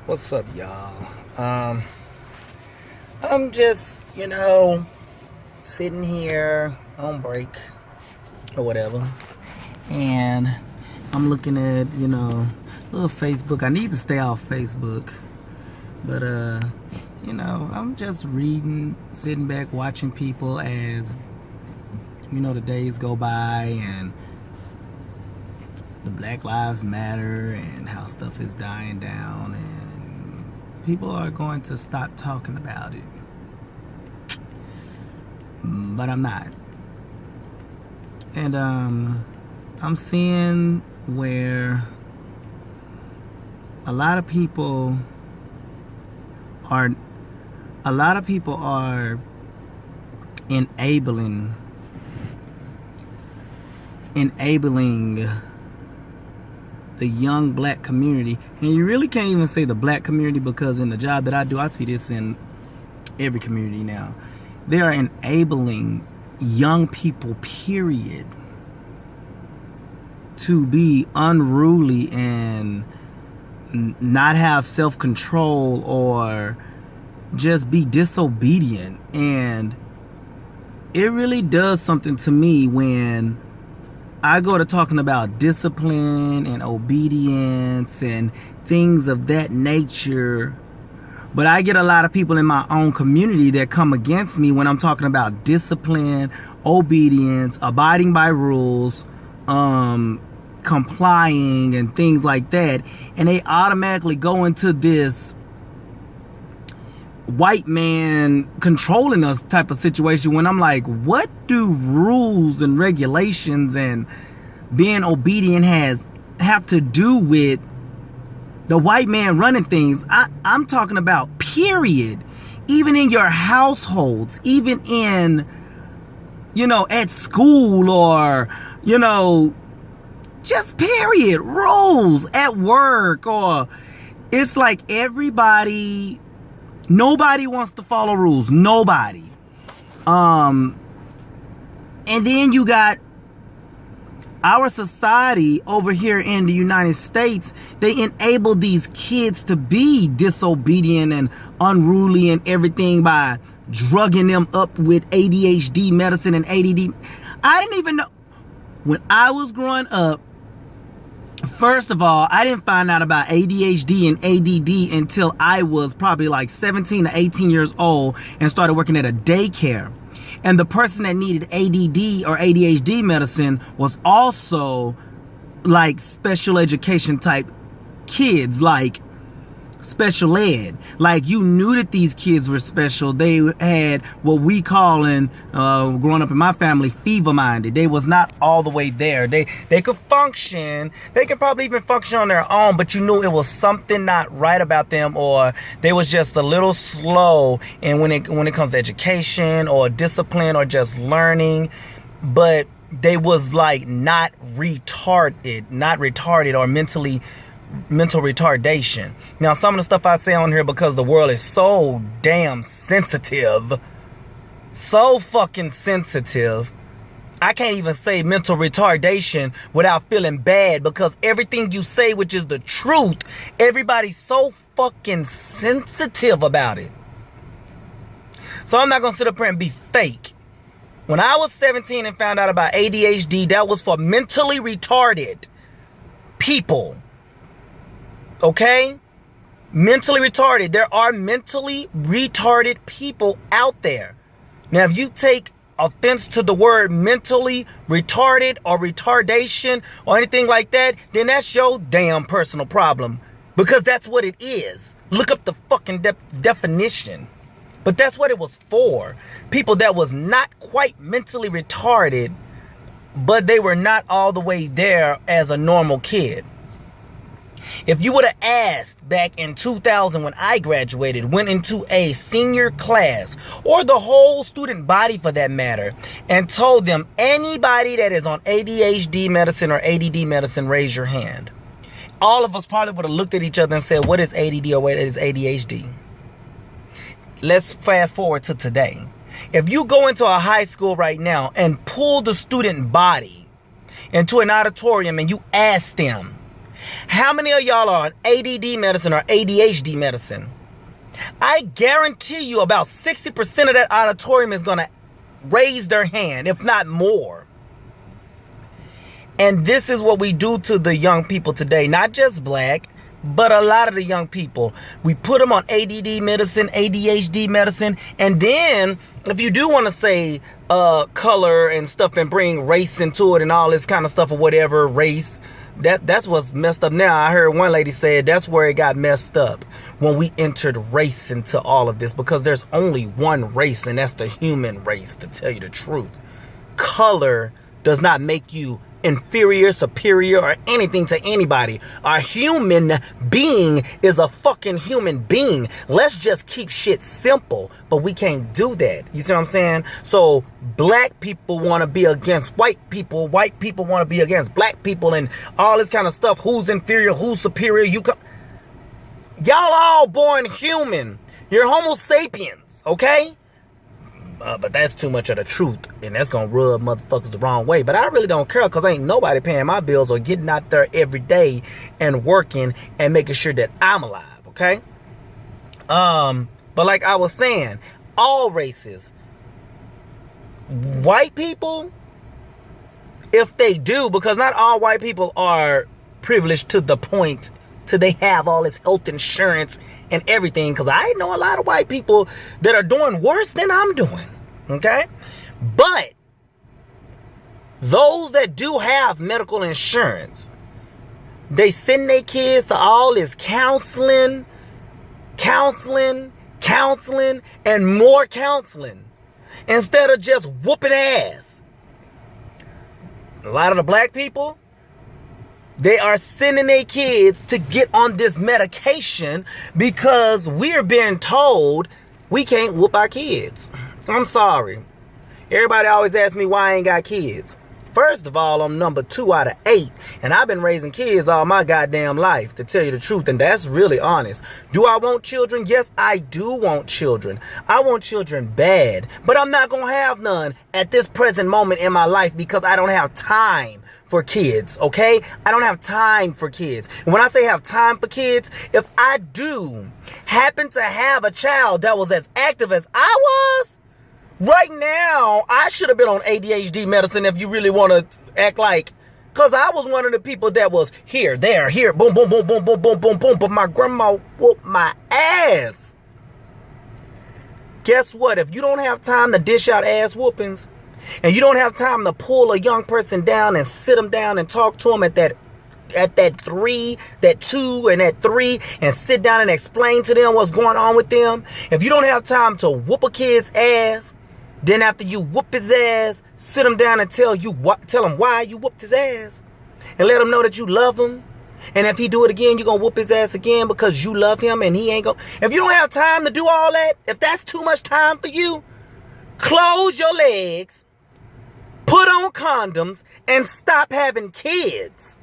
What's up, y'all? I'm just, sitting here on break or whatever, and I'm looking at, little Facebook. I need to stay off Facebook, but I'm just reading, sitting back, watching people as the days go by, and the Black Lives Matter and how stuff is dying down, and people are going to stop talking about it. But I'm not. And I'm seeing where a lot of people are enabling the young black community. And you really can't even say the black community, because in the job that I do, I see this in every community now. They are enabling young people, period, to be unruly and not have self-control or just be disobedient. And it really does something to me when I go to talking about discipline and obedience and things of that nature, but I get a lot of people in my own community that come against me when I'm talking about discipline, obedience, abiding by rules, complying and things like that. And they automatically go into this white man controlling us type of situation, when I'm like, what do rules and regulations and being obedient have to do with the white man running things? I'm talking about, period. Even in your households, even in, at school, or, just period, rules at work. Or it's like nobody wants to follow rules. Nobody. And then you got our society over here in the United States. They enable these kids to be disobedient and unruly and everything by drugging them up with ADHD medicine and ADD. I didn't even know. When I was growing up, first of all, I didn't find out about ADHD and ADD until I was probably like 17 to 18 years old and started working at a daycare. And the person that needed ADD or ADHD medicine was also like special education type kids, like special ed. Like, you knew that these kids were special. They had what we call, growing up in my family, fever minded. They was not all the way there. They could function. They could probably even function on their own, but you knew it was something not right about them, or they was just a little slow. And when it comes to education or discipline or just learning, but they was like not retarded or mental retardation. Now, some of the stuff I say on here, because the world is so damn sensitive, so fucking sensitive, I can't even say mental retardation without feeling bad, because everything you say, which is the truth, everybody's so fucking sensitive about it. So I'm not gonna sit up here and be fake. When I was 17 and found out about ADHD, that was for mentally retarded people. Okay? Mentally retarded. There are mentally retarded people out there. Now, if you take offense to the word mentally retarded or retardation or anything like that, then that's your damn personal problem, because that's what it is. Look up the fucking definition. But that's what it was for. People that was not quite mentally retarded, but they were not all the way there as a normal kid. If you would have asked back in 2000 when I graduated, went into a senior class, or the whole student body for that matter, and told them, anybody that is on ADHD medicine or ADD medicine, raise your hand, all of us probably would have looked at each other and said, what is ADD or what is ADHD? Let's fast forward to today. If you go into a high school right now and pull the student body into an auditorium and you ask them, How many of y'all are on ADD medicine or ADHD medicine? I guarantee you about 60% of that auditorium is going to raise their hand, if not more. And this is what we do to the young people today. Not just black, but a lot of the young people. We put them on ADD medicine, ADHD medicine. And then if you do want to say color and stuff and bring race into it and all this kind of stuff or whatever, race, that's what's messed up now. I heard one lady say that's where it got messed up when we entered race into all of this, because there's only one race, and that's the human race, to tell you the truth. Color does not make you inferior, superior, or anything to anybody. A human being is a fucking human being. Let's just keep shit simple, but we can't do that. You see what I'm saying? So black people want to be against white people want to be against black people, and all this kind of stuff. Who's inferior, who's superior? Y'all all born human. You're Homo sapiens, okay? But that's too much of the truth, and that's gonna rub motherfuckers the wrong way. But I really don't care, because ain't nobody paying my bills or getting out there every day and working and making sure that I'm alive, okay? But like I was saying, all races, white people, if they do, because not all white people are privileged to the point to they have all this health insurance and everything, because I know a lot of white people that are doing worse than I'm doing, okay? But those that do have medical insurance, they send their kids to all this counseling, and more counseling, instead of just whooping ass. A lot of the black people, they are sending their kids to get on this medication because we're being told we can't whoop our kids. I'm sorry. Everybody always asks me why I ain't got kids. First of all, I'm number 2 out of 8. And I've been raising kids all my goddamn life, to tell you the truth. And that's really honest. Do I want children? Yes, I do want children. I want children bad. But I'm not going to have none at this present moment in my life, because I don't have time for kids, okay? I don't have time for kids. And when I say have time for kids, if I do happen to have a child that was as active as I was, right now, I should have been on ADHD medicine, if you really want to act like. Because I was one of the people that was here, there, here, boom, boom, boom, boom, boom, boom, boom, boom. But my grandma whooped my ass. Guess what? If you don't have time to dish out ass whoopings, and you don't have time to pull a young person down and sit them down and talk to them at that 3, that 2, and that 3, and sit down and explain to them what's going on with them. If you don't have time to whoop a kid's ass, then after you whoop his ass, sit him down and tell him why you whooped his ass, and let him know that you love him. And if he do it again, you're going to whoop his ass again because you love him, and he ain't going. If you don't have time to do all that, if that's too much time for you, close your legs, put on condoms, and stop having kids.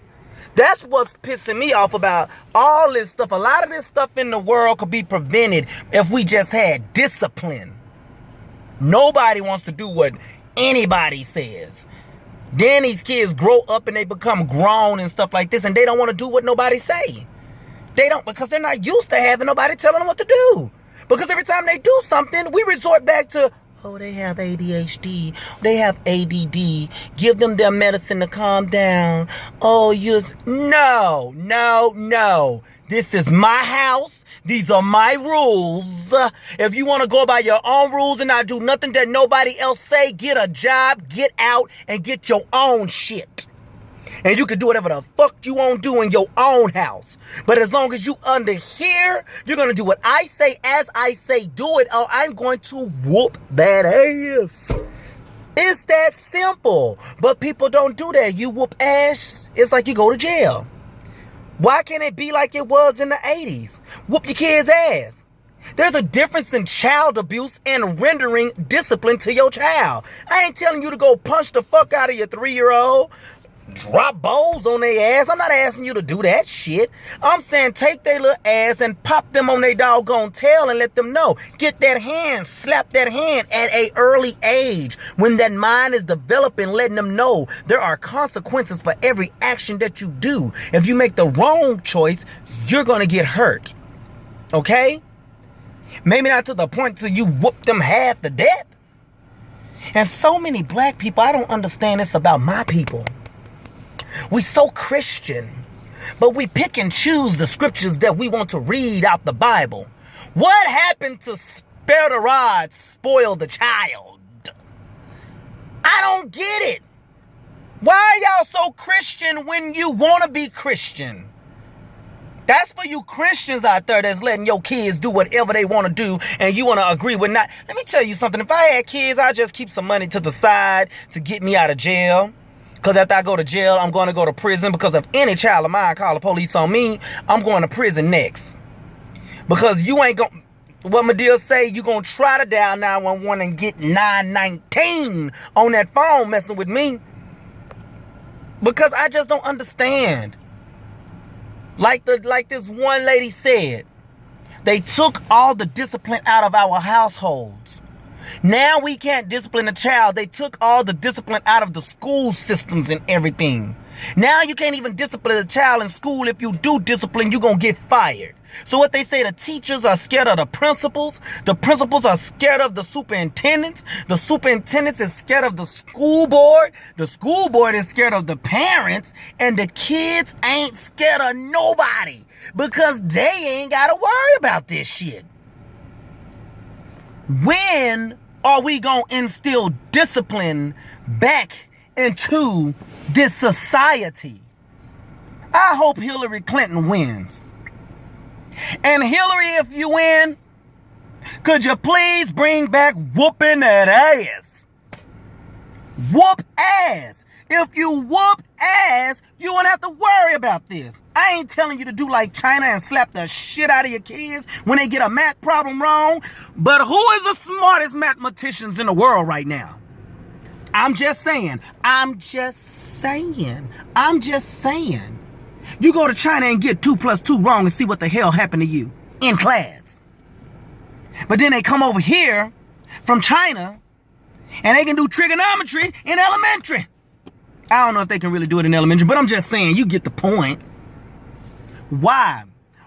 That's what's pissing me off about all this stuff. A lot of this stuff in the world could be prevented if we just had discipline. Nobody wants to do what anybody says. Then these kids grow up and they become grown and stuff like this, and they don't want to do what nobody say. They don't, because they're not used to having nobody telling them what to do. Because every time they do something, we resort back to, oh, they have ADHD, they have ADD, give them their medicine to calm down. Oh, no. This is my house. These are my rules. If you want to go by your own rules and not do nothing that nobody else say, get a job, get out, and get your own shit. And you can do whatever the fuck you want to do in your own house. But as long as you under here, you're going to do what I say as I say do it, or I'm going to whoop that ass. It's that simple. But people don't do that. You whoop ass, it's like you go to jail. Why can't it be like it was in the 80s? Whoop your kid's ass. There's a difference in child abuse and rendering discipline to your child. I ain't telling you to go punch the fuck out of your 3-year-old. drop bowls on their ass. I'm not asking you to do that shit. I'm saying take their little ass and pop them on their doggone tail and let them know. Get that hand, slap that hand at a early age when that mind is developing, letting them know there are consequences for every action that you do. If you make the wrong choice, you're going to get hurt. Okay? Maybe not to the point till you whoop them half to death. And so many black people, I don't understand this about my people. We so Christian, but we pick and choose the scriptures that we want to read out the Bible. What happened to spare the rod, spoil the child? I don't get it. Why are y'all so Christian when you want to be Christian? That's for you Christians out there that's letting your kids do whatever they want to do and you want to agree with not. Let me tell you something. If I had kids, I'd just keep some money to the side to get me out of jail. Because after I go to jail, I'm going to go to prison. Because if any child of mine call the police on me, I'm going to prison next. Because you ain't going to, what Madea say, you going to try to dial 911 and get 919 on that phone messing with me. Because I just don't understand. Like this one lady said, they took all the discipline out of our households. Now we can't discipline a child. They took all the discipline out of the school systems and everything. Now you can't even discipline a child in school. If you do discipline, you're going to get fired. So what they say, the teachers are scared of the principals. The principals are scared of the superintendents. The superintendents is scared of the school board. The school board is scared of the parents. And the kids ain't scared of nobody because they ain't got to worry about this shit. When are we going to instill discipline back into this society? I hope Hillary Clinton wins. And Hillary, if you win, could you please bring back whooping that ass? Whoop ass. If you whoop ass, you won't have to worry about this. I ain't telling you to do like China and slap the shit out of your kids when they get a math problem wrong. But who is the smartest mathematicians in the world right now? I'm just saying. You go to China and get 2 + 2 wrong and see what the hell happened to you in class. But then they come over here from China and they can do trigonometry in elementary. I don't know if they can really do it in elementary, but I'm just saying, you get the point. Why?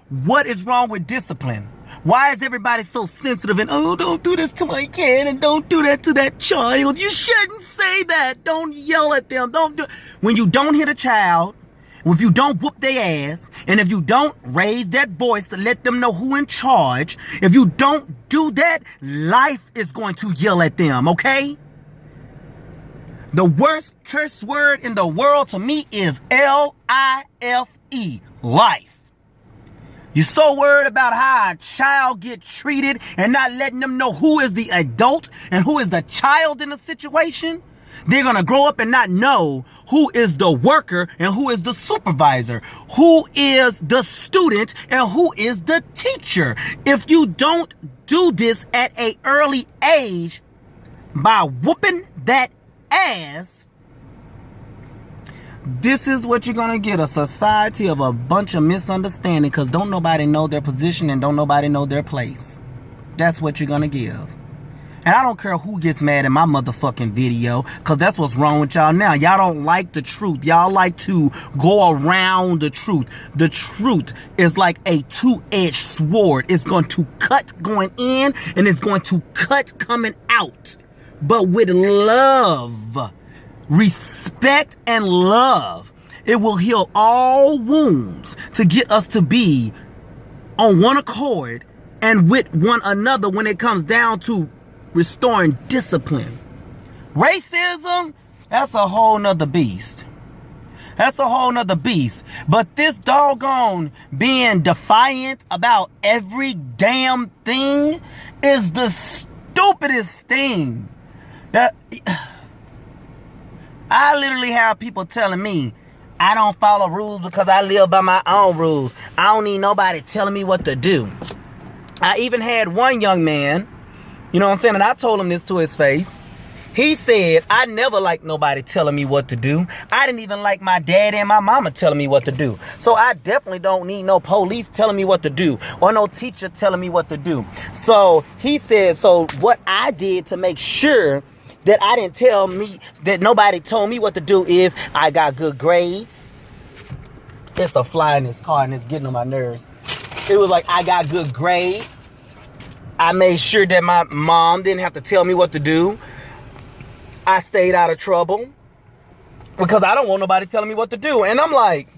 What is wrong with discipline? Why is everybody so sensitive and, oh, don't do this to my kid and don't do that to that child. You shouldn't say that. Don't yell at them. Don't do. When you don't hit a child, if you don't whoop their ass, and if you don't raise that voice to let them know who in charge, if you don't do that, life is going to yell at them, okay? The worst curse word in the world to me is L-I-F-E, life. You're so worried about how a child get treated and not letting them know who is the adult and who is the child in the situation. They're going to grow up and not know who is the worker and who is the supervisor, who is the student and who is the teacher. If you don't do this at an early age by whooping that ass, this is what you're going to get, a society of a bunch of misunderstanding because don't nobody know their position and don't nobody know their place. That's what you're going to give. And I don't care who gets mad in my motherfucking video because that's what's wrong with y'all now. Y'all don't like the truth. Y'all like to go around the truth. The truth is like a two-edged sword. It's going to cut going in and it's going to cut coming out. But with love, respect, and love, it will heal all wounds to get us to be on one accord and with one another when it comes down to restoring discipline. Racism, that's a whole nother beast. That's a whole nother beast. But this doggone being defiant about every damn thing is the stupidest thing. That I literally have people telling me I don't follow rules because I live by my own rules. I don't need nobody telling me what to do. I even had one young man, you know what I'm saying, and I told him this to his face. He said, I never liked nobody telling me what to do. I didn't even like my dad and my mama telling me what to do. So I definitely don't need no police telling me what to do or no teacher telling me what to do. So he said, so what I did to make sure that I didn't tell me, that nobody told me what to do is I got good grades. It's a fly in this car and it's getting on my nerves. It was like, I got good grades. I made sure that my mom didn't have to tell me what to do. I stayed out of trouble because I don't want nobody telling me what to do. And I'm like,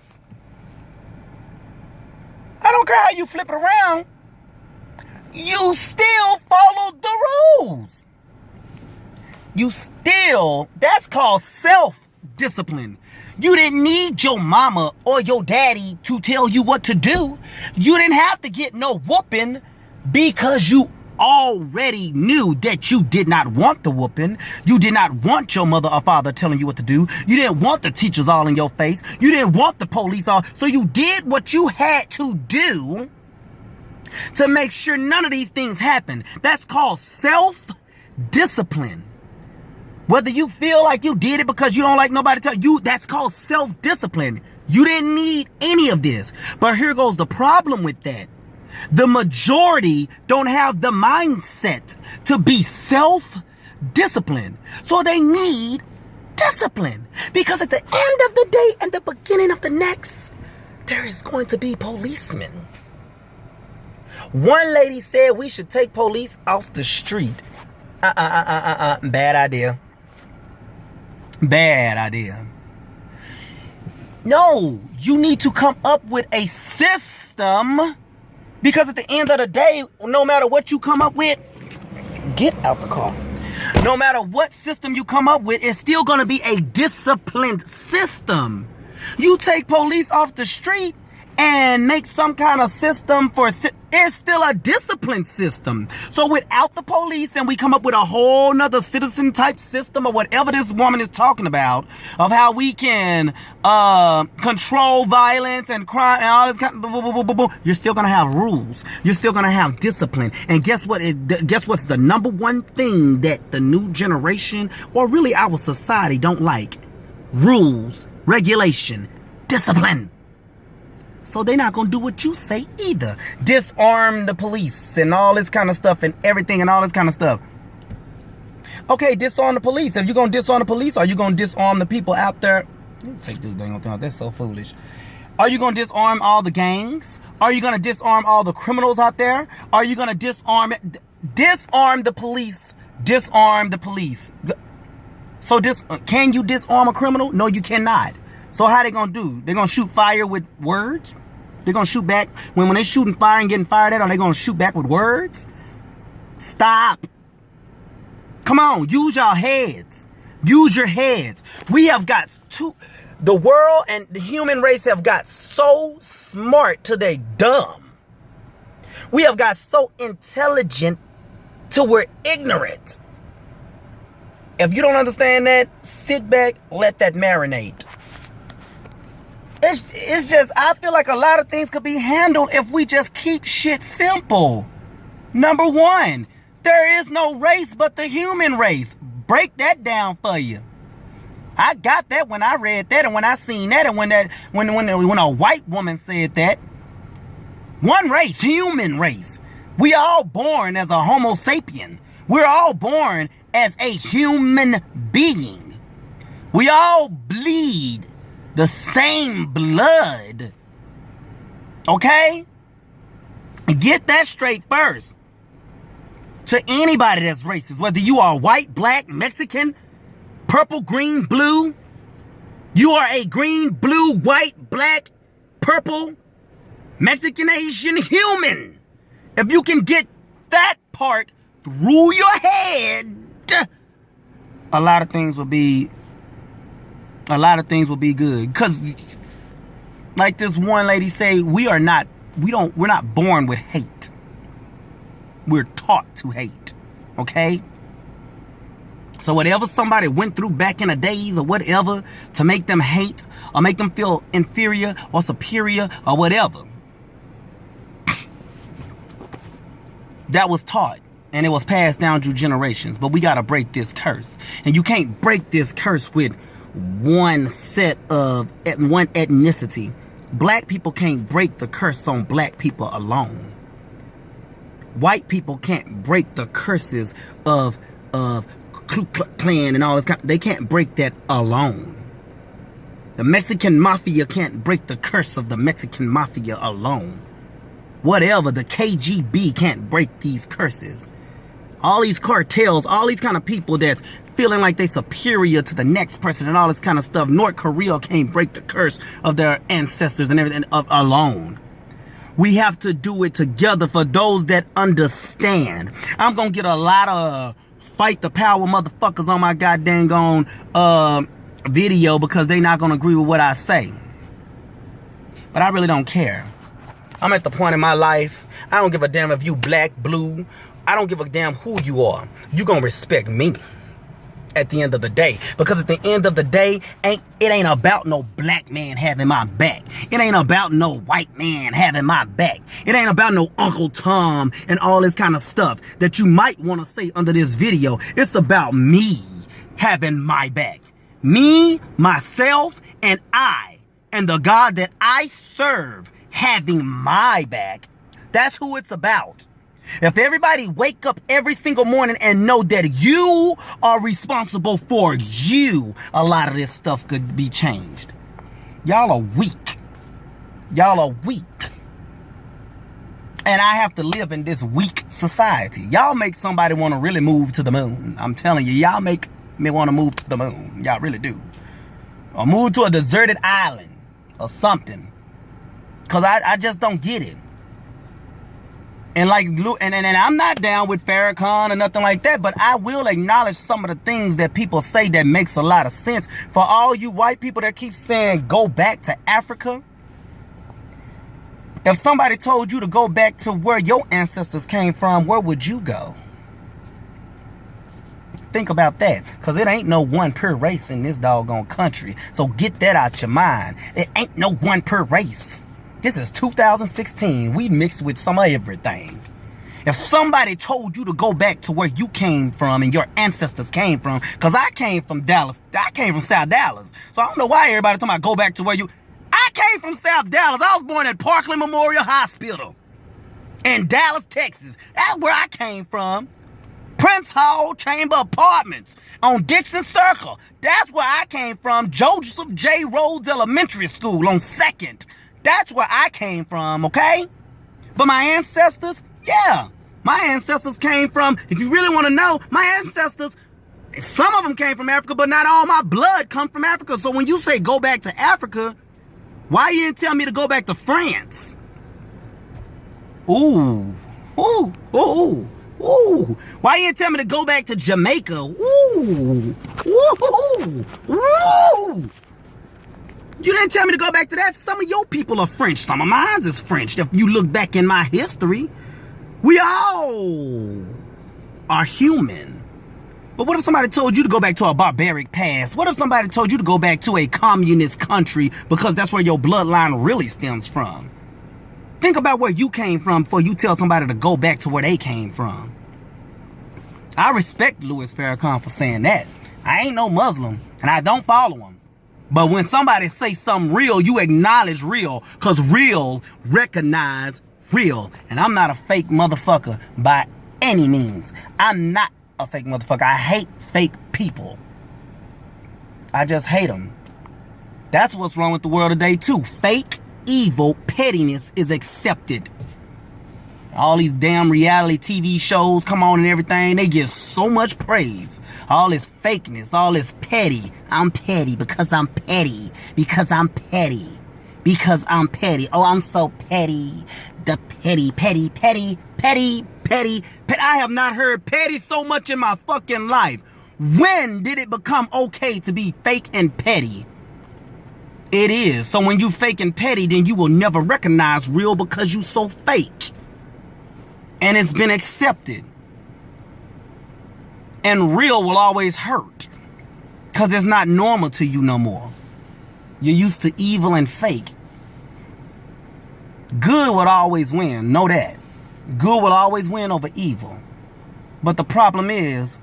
I don't care how you flip it around. You still followed the rules. That's called self-discipline. You didn't need your mama or your daddy to tell you what to do. You didn't have to get no whooping because you already knew that you did not want the whooping. You did not want your mother or father telling you what to do. You didn't want the teachers all in your face. You didn't want the police all. So you did what you had to do to make sure none of these things happen. That's called self-discipline. Whether you feel like you did it because you don't like nobody tell you, that's called self-discipline. You didn't need any of this. But here goes the problem with that. The majority don't have the mindset to be self-disciplined. So they need discipline. Because at the end of the day and the beginning of the next, there is going to be policemen. One lady said we should take police off the street. Bad idea. Bad idea. No, you need to come up with a system. Because at the end of the day, no matter what you come up with, get out the car. No matter what system you come up with, it's still going to be a disciplined system. You take police off the street and make some kind of system for it's still a disciplined system. So without the police, and we come up with a whole nother citizen type system or whatever this woman is talking about of how we can control violence and crime and all this kind of you're still gonna have rules. You're still gonna have discipline. And guess what? Guess what's the number one thing that the new generation or really our society don't like? Rules, regulation, discipline. So they're not going to do what you say either. Disarm the police and all this kind of stuff and everything and all this kind of stuff. Okay, disarm the police. If you're going to disarm the police, are you going to disarm the people out there? Let me take this dang thing out. That's so foolish. Are you going to disarm all the gangs? Are you going to disarm all the criminals out there? Are you going to disarm the police? Disarm the police. So can you disarm a criminal? No, you cannot. So how they going to do? They're going to shoot fire with words? They're going to shoot back. When they shooting fire and getting fired at, are they going to shoot back with words? Stop. Come on, use your heads. Use your heads. We have got the world and the human race have got so smart till they dumb. We have got so intelligent till we're ignorant. If you don't understand that, sit back, let that marinate. It's just, I feel like a lot of things could be handled if we just keep shit simple. Number one, there is no race but the human race. Break that down for you. I got that when I read that and when I seen that and when a white woman said that. One race, human race. We all born as a Homo sapien. We're all born as a human being. We all bleed the same blood. Okay? Get that straight first. To anybody that's racist, whether you are white, black, Mexican, purple, green, blue, you are a green, blue, white, black, purple, Mexican, Asian human. If you can get that part through your head, a lot of things will be good. Because like this one lady say, we're not born with hate. We're taught to hate. Okay? So whatever somebody went through back in the days or whatever to make them hate or make them feel inferior or superior or whatever, that was taught. And it was passed down through generations. But we got to break this curse. And you can't break this curse with one ethnicity. Black people can't break the curse on black people alone. White people can't break the curses of Ku Klux Klan and all this. They can't break that alone. The Mexican Mafia can't break the curse of the Mexican Mafia alone. Whatever, the KGB can't break these curses. All these cartels, all these kind of people that's feeling like they superior to the next person and all this kind of stuff. North Korea can't break the curse of their ancestors and everything alone. We have to do it together for those that understand. I'm going to get a lot of fight the power motherfuckers on my goddamn video because they not going to agree with what I say. But I really don't care. I'm at the point in my life, I don't give a damn if you black, blue. I don't give a damn who you are. You gonna respect me at the end of the day. Because at the end of the day, it ain't about no black man having my back. It ain't about no white man having my back. It ain't about no Uncle Tom and all this kind of stuff that you might want to say under this video. It's about me having my back. Me, myself, and I, and the God that I serve having my back. That's who it's about. If everybody wake up every single morning and know that you are responsible for you, a lot of this stuff could be changed. Y'all are weak. Y'all are weak. And I have to live in this weak society. Y'all make somebody want to really move to the moon. I'm telling you, y'all make me want to move to the moon. Y'all really do. Or move to a deserted island or something. Because I just don't get it. And like, and I'm not down with Farrakhan or nothing like that, but I will acknowledge some of the things that people say that makes a lot of sense. For all you white people that keep saying, go back to Africa. If somebody told you to go back to where your ancestors came from, where would you go? Think about that, because it ain't no one per race in this doggone country. So get that out your mind. It ain't no one per race. This is 2016. We mixed with some of everything. If somebody told you to go back to where you came from and your ancestors came from, because I came from Dallas. I came from South Dallas. So I don't know why everybody talking about go back to where you... I came from South Dallas. I was born at Parkland Memorial Hospital in Dallas, Texas. That's where I came from. Prince Hall Chamber Apartments on Dixon Circle. That's where I came from. Joseph J. Rhodes Elementary School on 2nd. That's where I came from, okay? But my ancestors, yeah. My ancestors came from, if you really want to know, my ancestors, some of them came from Africa, but not all my blood come from Africa. So when you say go back to Africa, why you didn't tell me to go back to France? Ooh. Ooh. Ooh. Ooh. Why you didn't tell me to go back to Jamaica? Ooh. Ooh. Ooh. You didn't tell me to go back to that. Some of your people are French. Some of mine is French. If you look back in my history, we all are human. But what if somebody told you to go back to a barbaric past? What if somebody told you to go back to a communist country because that's where your bloodline really stems from? Think about where you came from before you tell somebody to go back to where they came from. I respect Louis Farrakhan for saying that. I ain't no Muslim, and I don't follow him. But when somebody say something real, you acknowledge real, because real recognize real. And I'm not a fake motherfucker by any means. I'm not a fake motherfucker. I hate fake people. I just hate them. That's what's wrong with the world today too. Fake, evil, pettiness is accepted. All these damn reality TV shows come on and everything, they get so much praise. All this fakeness, all this petty. I'm petty because I'm petty. Because I'm petty. Because I'm petty. Oh, I'm so petty. The petty. I have not heard petty so much in my fucking life. When did it become okay to be fake and petty? It is. So when you fake and petty, then you will never recognize real because you so fake. And it's been accepted. And real will always hurt. Because it's not normal to you no more. You're used to evil and fake. Good will always win. Know that. Good will always win over evil. But the problem is,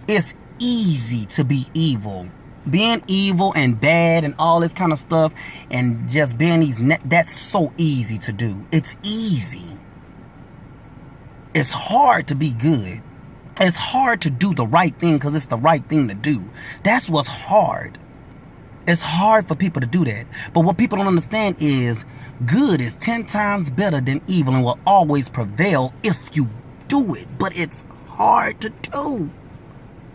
it's easy to be evil. Being evil and bad and all this kind of stuff and just being that's so easy to do. It's easy. It's hard to be good. It's hard to do the right thing because it's the right thing to do. That's what's hard. It's hard for people to do that. But what people don't understand is good is 10 times better than evil and will always prevail if you do it. But it's hard to do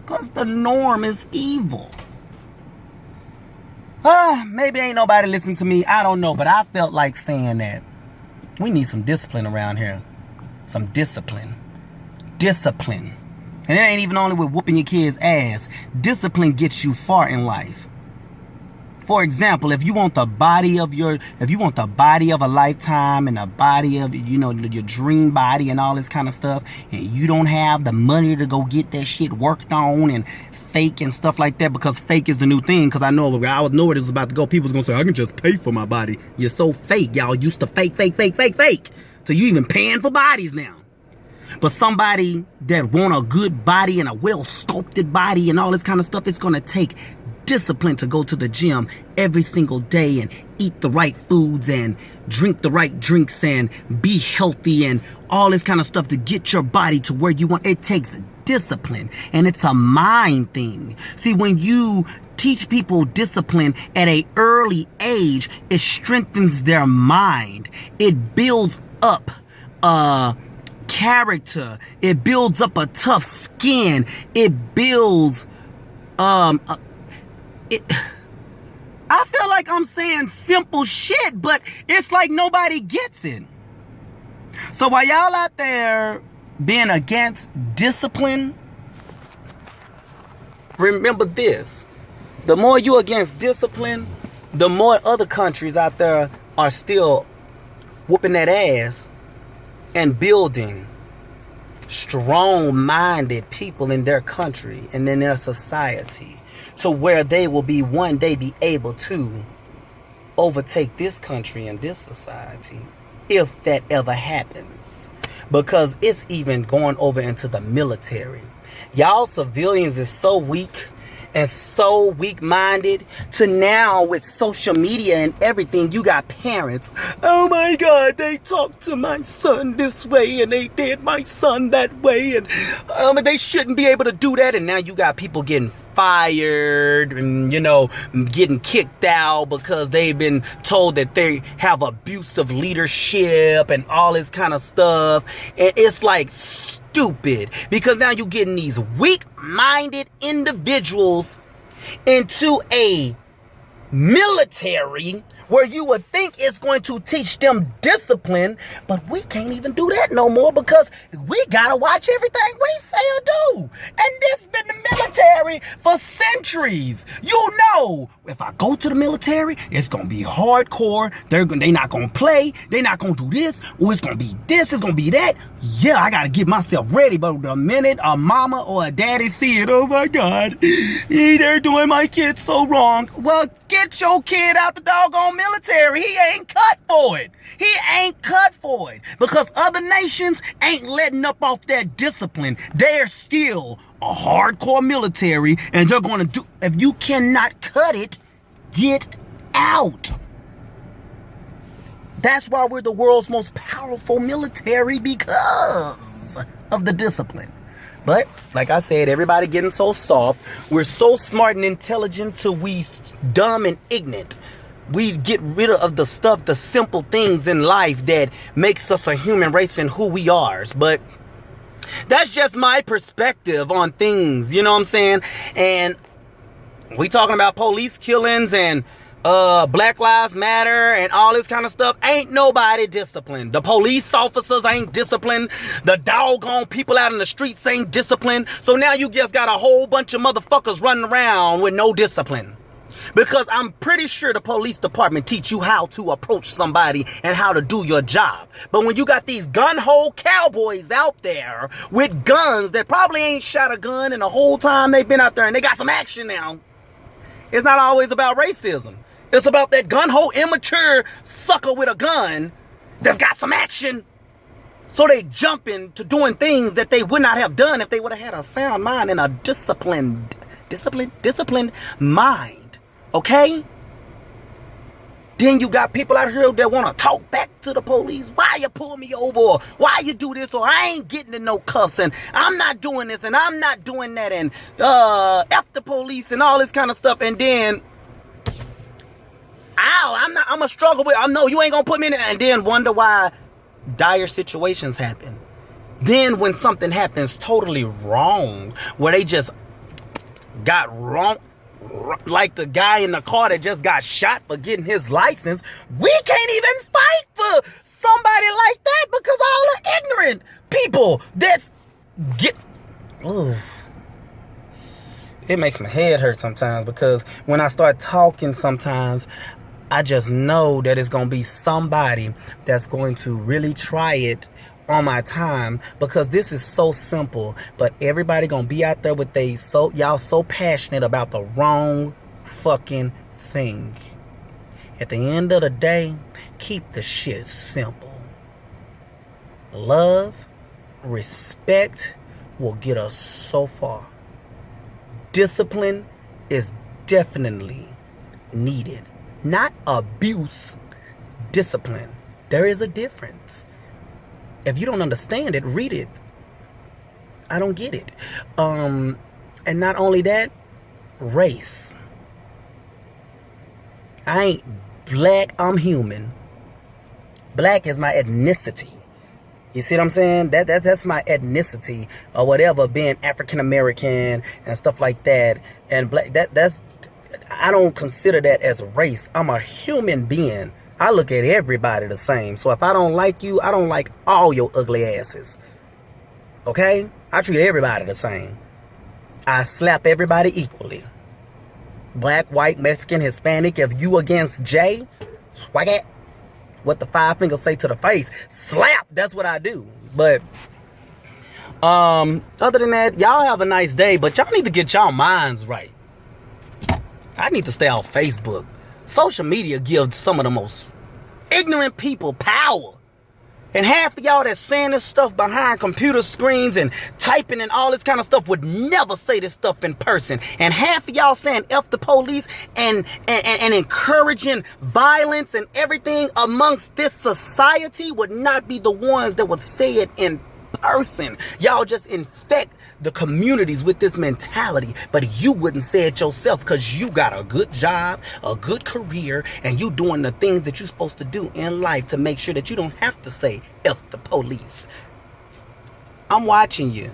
because the norm is evil. Maybe ain't nobody listening to me. I don't know. But I felt like saying that we need some discipline around here. Some discipline. Discipline. And it ain't even only with whooping your kid's ass. Discipline gets you far in life. For example, if you want the body of a lifetime and the body of, your dream body and all this kind of stuff, and you don't have the money to go get that shit worked on and fake and stuff like that, because fake is the new thing, because I know where this was about to go. People's gonna say, I can just pay for my body. You're so fake. Y'all used to fake. So you even paying for bodies now. But somebody that want a good body and a well-sculpted body and all this kind of stuff, it's gonna take discipline to go to the gym every single day and eat the right foods and drink the right drinks and be healthy and all this kind of stuff to get your body to where you want. It takes discipline, and it's a mind thing. See, when you teach people discipline at an early age, it strengthens their mind. It builds up character. It builds up a tough skin. It builds I feel like I'm saying simple shit, but it's like nobody gets it. So while y'all out there being against discipline, remember this. The more you against discipline, the more other countries out there are still whooping that ass and building strong-minded people in their country and in their society, to where they will be one day be able to overtake this country and this society, if that ever happens. Because it's even going over into the military. Y'all civilians is so weak and so weak-minded, to now with social media and everything, you got parents, oh my God, they talked to my son this way and they did my son that way, and they shouldn't be able to do that. And now you got people getting fired and getting kicked out because they've been told that they have abusive leadership and all this kind of stuff. And it's like stupid, because now you're getting these weak-minded individuals into a military where you would think it's going to teach them discipline, but we can't even do that no more because we gotta watch everything we say or do. And this been the military for centuries. You know, if I go to the military, it's gonna be hardcore. They not gonna play. They not gonna do this. Or it's gonna be this. It's gonna be that. Yeah, I gotta get myself ready. But the minute a mama or a daddy see it, oh my God, they're doing my kid so wrong. Well, get your kid out the doggone military. He ain't cut for it. He ain't cut for it. Because other nations ain't letting up off that discipline. They're still a hardcore military, and they're going to do, if you cannot cut it, get out. That's why we're the world's most powerful military, because of the discipline. But like I said, everybody getting so soft. We're so smart and intelligent till we dumb and ignorant. We get rid of the stuff, the simple things in life that makes us a human race and who we are. But that's just my perspective on things, you know what I'm saying? And we talking about police killings and Black Lives Matter and all this kind of stuff. Ain't nobody disciplined. The police officers ain't disciplined. The doggone people out in the streets ain't disciplined. So now you just got a whole bunch of motherfuckers running around with no discipline. Because I'm pretty sure the police department teach you how to approach somebody and how to do your job. But when you got these gun-hole cowboys out there with guns that probably ain't shot a gun in the whole time they've been out there and they got some action now, it's not always about racism. It's about that gun-hole immature sucker with a gun that's got some action. So they jump into doing things that they would not have done if they would have had a sound mind and a disciplined mind. Okay? Then you got people out here that want to talk back to the police. Why you pull me over? Or why you do this? Or I ain't getting in no cuffs. And I'm not doing this. And I'm not doing that. And F the police and all this kind of stuff. And then, I'm going to struggle with, I know you ain't going to put me in it. And then wonder why dire situations happen. Then when something happens totally wrong, where they just got wrong, like the guy in the car that just got shot for getting his license, we can't even fight for somebody like that because all the ignorant people that's it makes my head hurt sometimes, because when I start talking sometimes, I just know that it's going to be somebody that's going to really try it on my time, because this is so simple, but everybody gonna be out there with y'all so passionate about the wrong fucking thing. At the end of the day, keep the shit simple. Love, respect will get us so far. Discipline is definitely needed. Not abuse, discipline. There is a difference. If you don't understand it, read it. I don't get it. And not only that, race. I ain't black, I'm human. Black is my ethnicity. You see what I'm saying? That's my ethnicity or whatever, being African American and stuff like that. And black, that's I don't consider that as a race. I'm a human being. I look at everybody the same. So if I don't like you, I don't like all your ugly asses. Okay? I treat everybody the same. I slap everybody equally. Black, white, Mexican, Hispanic. If you against Jay, swag it. What the 5 fingers say to the face. Slap. That's what I do. But other than that, y'all have a nice day. But y'all need to get y'all minds right. I need to stay off Facebook. Social media gives some of the most ignorant people power. And half of y'all that's saying this stuff behind computer screens and typing and all this kind of stuff would never say this stuff in person. And half of y'all saying F the police and encouraging violence and everything amongst this society would not be the ones that would say it in person. Y'all just infect the communities with this mentality, but you wouldn't say it yourself because you got a good job, a good career, and you doing the things that you're supposed to do in life to make sure that you don't have to say F the police. I'm watching you.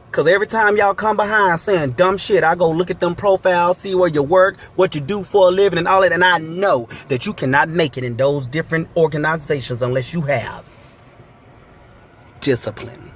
Because every time y'all come behind saying dumb shit, I go look at them profiles, see where you work, what you do for a living and all that, and I know that you cannot make it in those different organizations unless you have discipline.